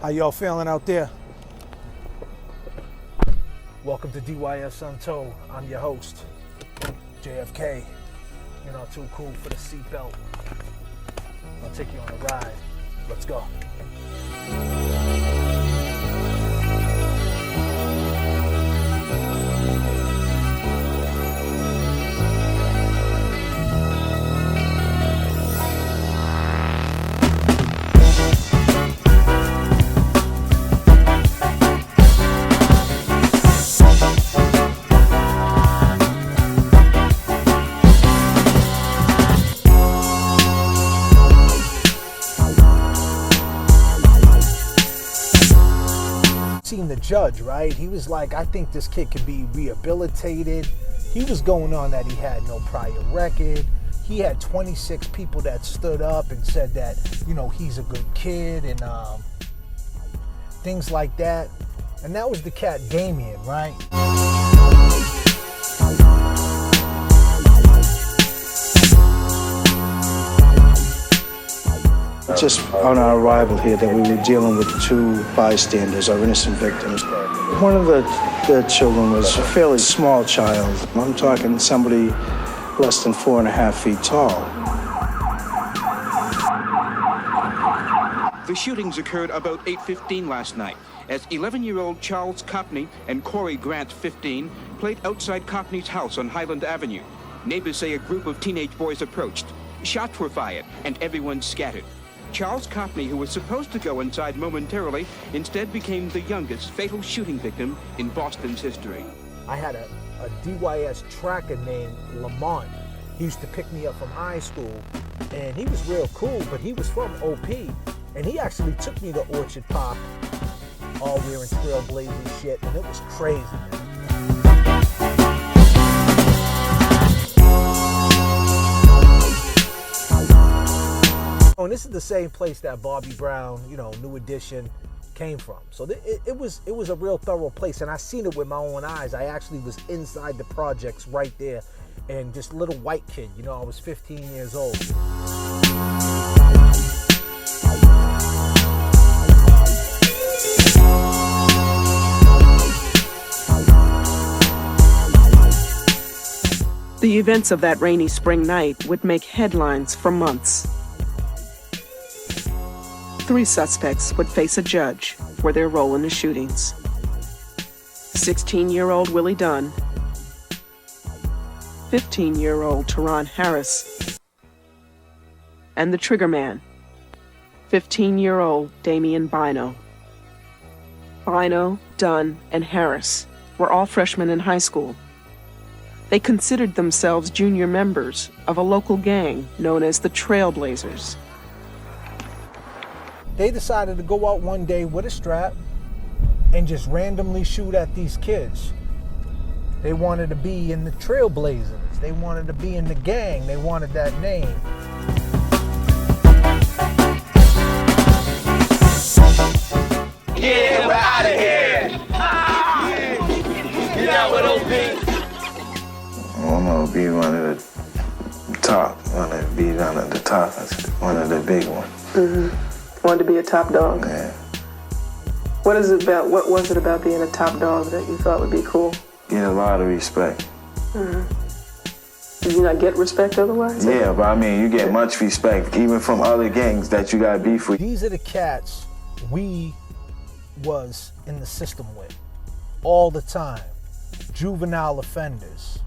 How y'all feeling out there? Welcome to DYS Untold. I'm your host, JFK. You're not too cool for the seatbelt. I'll take you on a ride. Let's go. Seen the judge, right? He was like, I think this kid could be rehabilitated. He was going on that he had no prior record. He had 26 people that stood up and said that, you know, he's a good kid and things like that. And that was the cat Damien, right? Just on our arrival here that we were dealing with two bystanders, our innocent victims. One of the children was a fairly small child. I'm talking somebody less than 4.5 feet tall. The shootings occurred about 8:15 last night as 11-year-old Charles Copney and Corey Grant, 15, played outside Copney's house on Highland Avenue. Neighbors say a group of teenage boys approached. Shots were fired and everyone scattered. Charles Copney, who was supposed to go inside momentarily, instead became the youngest fatal shooting victim in Boston's history. I had a DYS tracker named Lamont. He used to pick me up from high school, and he was real cool, but he was from OP, and he actually took me to Orchard Park, all wearing trailblazing shit, and it was crazy, man. Oh, and this is the same place that Bobby Brown, you know, New Edition, came from. So it was a real thorough place, and I seen it with my own eyes. I actually was inside the projects right there, and this little white kid, you know, I was 15 years old. The events of that rainy spring night would make headlines for months. 3 suspects would face a judge for their role in the shootings. 16-year-old Willie Dunn, 15-year-old Teron Harris, and the trigger man, 15-year-old Damien Bino. Bino, Dunn, and Harris were all freshmen in high school. They considered themselves junior members of a local gang known as the Trailblazers. They decided to go out one day with a strap and just randomly shoot at these kids. They wanted to be in the Trailblazers. They wanted to be in the gang. They wanted that name. Yeah, we're out of here. You know what OP? I want to be one of the top. I want to be one of the top. One of the big ones. Mm-hmm. Wanted to be a top dog. Yeah. What was it about being a top dog that you thought would be cool? Get a lot of respect. Mm-hmm. Did you not get respect otherwise? Yeah, but I mean, you get much respect, even from other gangs that you got beef with. These are the cats we was in the system with all the time. Juvenile offenders.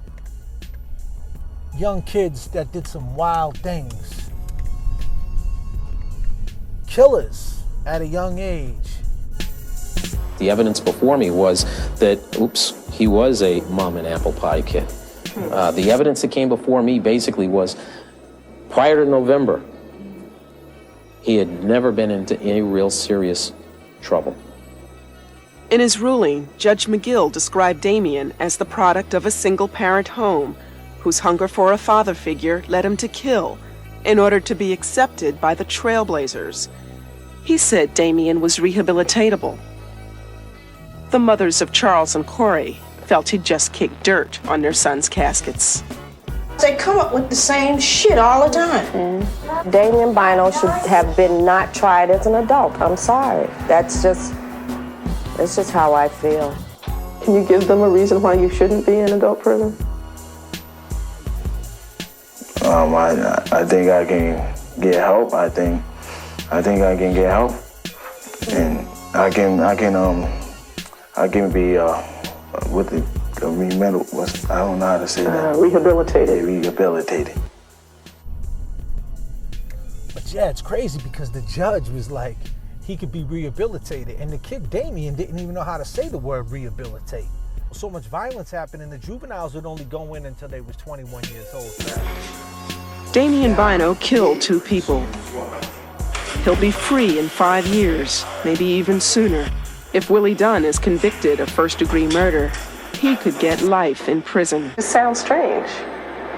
Young kids that did some wild things. Killers at a young age. The evidence before me was that, he was a mom and apple pie kid. The evidence that came before me basically was, prior to November, he had never been into any real serious trouble. In his ruling, Judge McGill described Damien as the product of a single-parent home whose hunger for a father figure led him to kill in order to be accepted by the Trailblazers. He said Damien was rehabilitatable. The mothers of Charles and Corey felt he'd just kicked dirt on their sons' caskets. They come up with the same shit all the time. Damien Bino should have been not tried as an adult. I'm sorry. That's just how I feel. Can you give them a reason why you shouldn't be in adult prison? I think I can get help. I think I can get help, and I can be with the I don't know how to say that. Rehabilitated. Yeah, rehabilitated. But yeah, it's crazy because the judge was like, he could be rehabilitated, and the kid Damien didn't even know how to say the word rehabilitate. So much violence happened, and the juveniles would only go in until they was 21 years old. Damien Bino killed 2 people. He'll be free in 5 years, maybe even sooner. If Willie Dunn is convicted of first-degree murder, he could get life in prison. It sounds strange,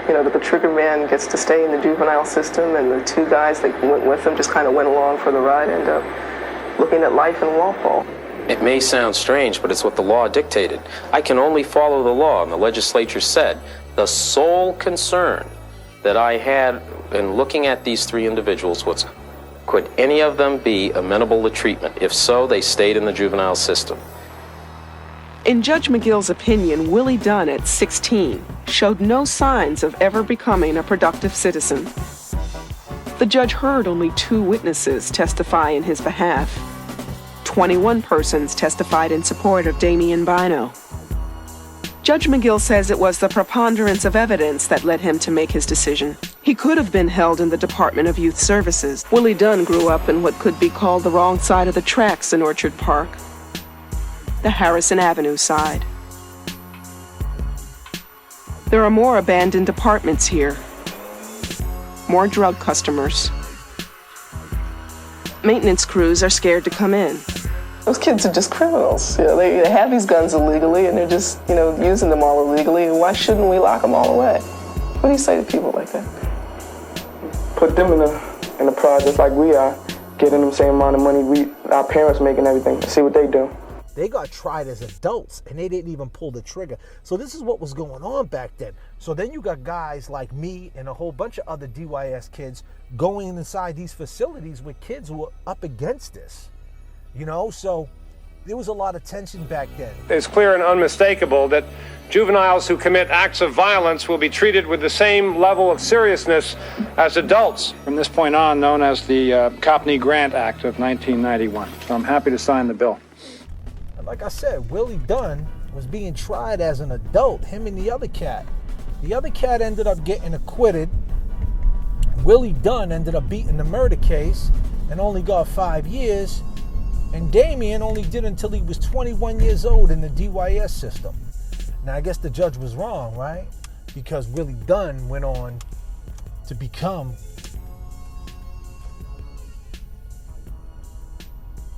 that the trigger man gets to stay in the juvenile system, and the 2 guys that went with him just kind of went along for the ride, end up looking at life in Walpole. It may sound strange, but it's what the law dictated. I can only follow the law, and the legislature said the sole concern that I had in looking at these 3 individuals was, could any of them be amenable to treatment? If so, they stayed in the juvenile system. In Judge McGill's opinion, Willie Dunn at 16 showed no signs of ever becoming a productive citizen. The judge heard only 2 witnesses testify in his behalf. 21 persons testified in support of Damien Bino. Judge McGill says it was the preponderance of evidence that led him to make his decision. He could have been held in the Department of Youth Services. Willie Dunn grew up in what could be called the wrong side of the tracks in Orchard Park, the Harrison Avenue side. There are more abandoned apartments here, more drug customers. Maintenance crews are scared to come in. Those kids are just criminals. They have these guns illegally, and they're just, using them all illegally. And why shouldn't we lock them all away? What do you say to people like that? Put them in a project like we are, getting them the same amount of money our parents make and everything. See what they do. They got tried as adults, and they didn't even pull the trigger. So this is what was going on back then. So then you got guys like me and a whole bunch of other DYS kids going inside these facilities with kids who were up against this. So there was a lot of tension back then. It's clear and unmistakable that juveniles who commit acts of violence will be treated with the same level of seriousness as adults. From this point on, known as the Copney-Grant Act of 1991. So I'm happy to sign the bill. Like I said, Willie Dunn was being tried as an adult, him and the other cat. The other cat ended up getting acquitted. Willie Dunn ended up beating the murder case and only got 5 years. And Damien only did until he was 21 years old in the DYS system. Now, I guess the judge was wrong, right? Because Willie Dunn went on to become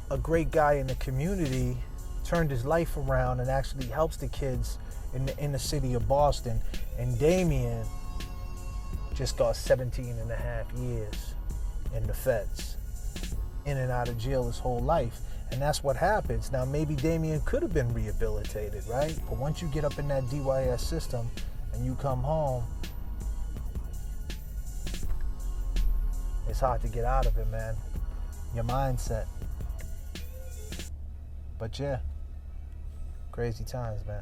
a great guy in the community, turned his life around, and actually helps the kids in the inner city of Boston. And Damien just got 17 and a half years in the feds, in and out of jail his whole life. And that's what happens. Now, maybe Damien could have been rehabilitated, right? But once you get up in that DYS system and you come home, it's hard to get out of it, man. Your mindset. But yeah, crazy times, man.